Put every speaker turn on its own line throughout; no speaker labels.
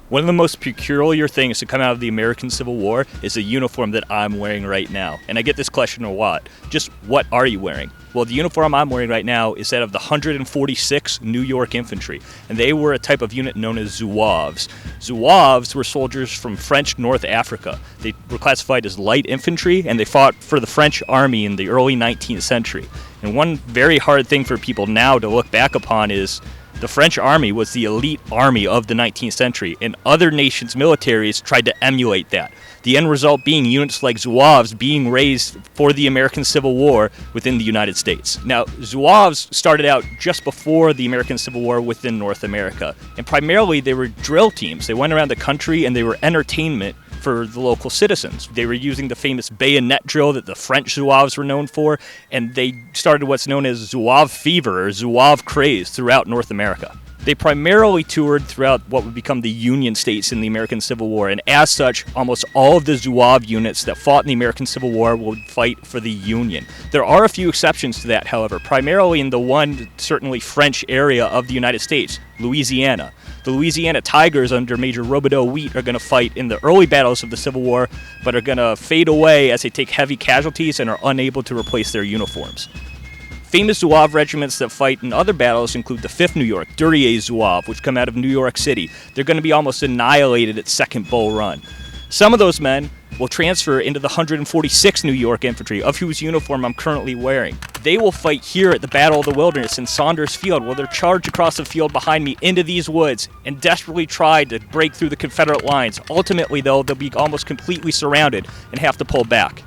One of the most peculiar things to come out of the American Civil War is the uniform that I'm wearing right now. And I get this question a lot. Just what are you wearing? Well, the uniform I'm wearing right now is that of the 146th New York Infantry, and they were a type of unit known as Zouaves. Zouaves were soldiers from French North Africa. They were classified as light infantry, and they fought for the French army in the early 19th century. And one very hard thing for people now to look back upon is the French army was the elite army of the 19th century, and other nations' militaries tried to emulate that. The end result being units like Zouaves being raised for the American Civil War within the United States. Now, Zouaves started out just before the American Civil War within North America, and primarily they were drill teams. They went around the country and they were entertainment for the local citizens. They were using the famous bayonet drill that the French Zouaves were known for, and they started what's known as Zouave fever or Zouave craze throughout North America. They primarily toured throughout what would become the Union states in the American Civil War, and as such, almost all of the Zouave units that fought in the American Civil War would fight for the Union. There are a few exceptions to that, however, primarily in the one certainly French area of the United States, Louisiana. The Louisiana Tigers under Major Robideau Wheat are going to fight in the early battles of the Civil War, but are going to fade away as they take heavy casualties and are unable to replace their uniforms. Famous Zouave regiments that fight in other battles include the 5th New York, Duryea Zouave, which come out of New York City. They're going to be almost annihilated at Second Bull Run. Some of those men will transfer into the 146th New York Infantry, of whose uniform I'm currently wearing. They will fight here at the Battle of the Wilderness in Saunders Field, where they'll charge across the field behind me into these woods and desperately try to break through the Confederate lines. Ultimately, though, they'll be almost completely surrounded and have to pull back.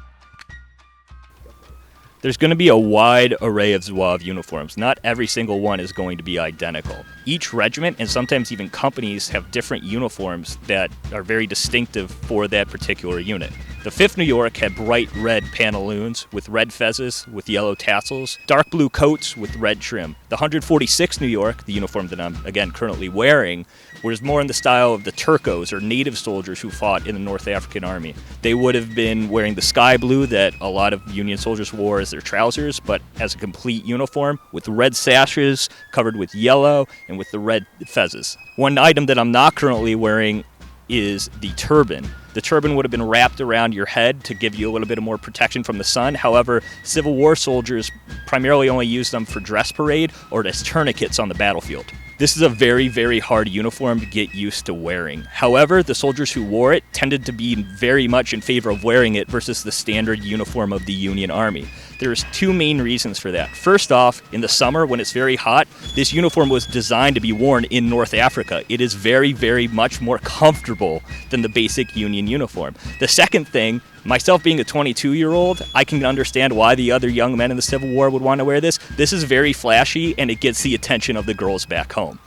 There's going to be a wide array of Zouave uniforms. Not every single one is going to be identical. Each regiment, and sometimes even companies, have different uniforms that are very distinctive for that particular unit. The 5th New York had bright red pantaloons with red fezzes with yellow tassels, dark blue coats with red trim. The 146th New York, the uniform that I'm again currently wearing, was more in the style of the Turcos, or native soldiers who fought in the North African army. They would have been wearing the sky blue that a lot of Union soldiers wore as their trousers, but as a complete uniform with red sashes covered with yellow and with the red fezzes. One item that I'm not currently wearing is the turban. The turban would have been wrapped around your head to give you a little bit of more protection from the sun. However, Civil War soldiers primarily only used them for dress parade or as tourniquets on the battlefield. This is a very, very hard uniform to get used to wearing. However, the soldiers who wore it tended to be very much in favor of wearing it versus the standard uniform of the Union Army. There's two main reasons for that. First off, in the summer when it's very hot, this uniform was designed to be worn in North Africa. It is very, very much more comfortable than the basic Union uniform. The second thing, myself being a 22-year-old, I can understand why the other young men in the Civil War would want to wear this. This is very flashy, and it gets the attention of the girls back home.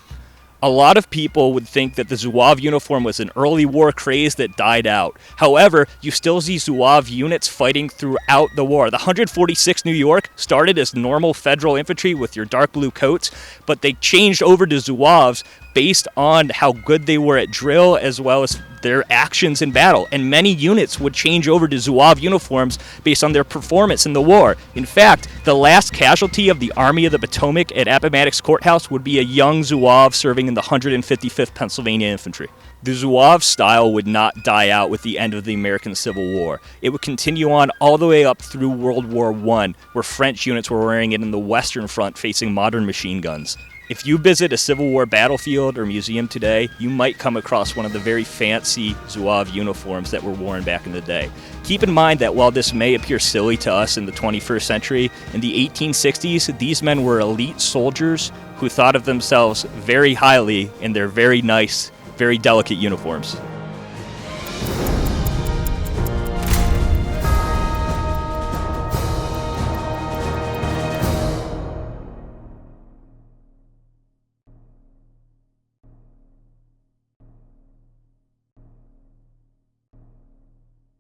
A lot of people would think that the Zouave uniform was an early war craze that died out. However, you still see Zouave units fighting throughout the war. The 146th New York started as normal Federal infantry with your dark blue coats, but they changed over to Zouaves based on how good they were at drill as well as their actions in battle. And many units would change over to Zouave uniforms based on their performance in the war. In fact, the last casualty of the Army of the Potomac at Appomattox Courthouse would be a young Zouave serving in the 155th Pennsylvania Infantry. The Zouave style would not die out with the end of the American Civil War. It would continue on all the way up through World War I, where French units were wearing it in the Western Front facing modern machine guns. If you visit a Civil War battlefield or museum today, you might come across one of the very fancy Zouave uniforms that were worn back in the day. Keep in mind that while this may appear silly to us in the 21st century, in the 1860s, these men were elite soldiers who thought of themselves very highly in their very nice, very delicate uniforms.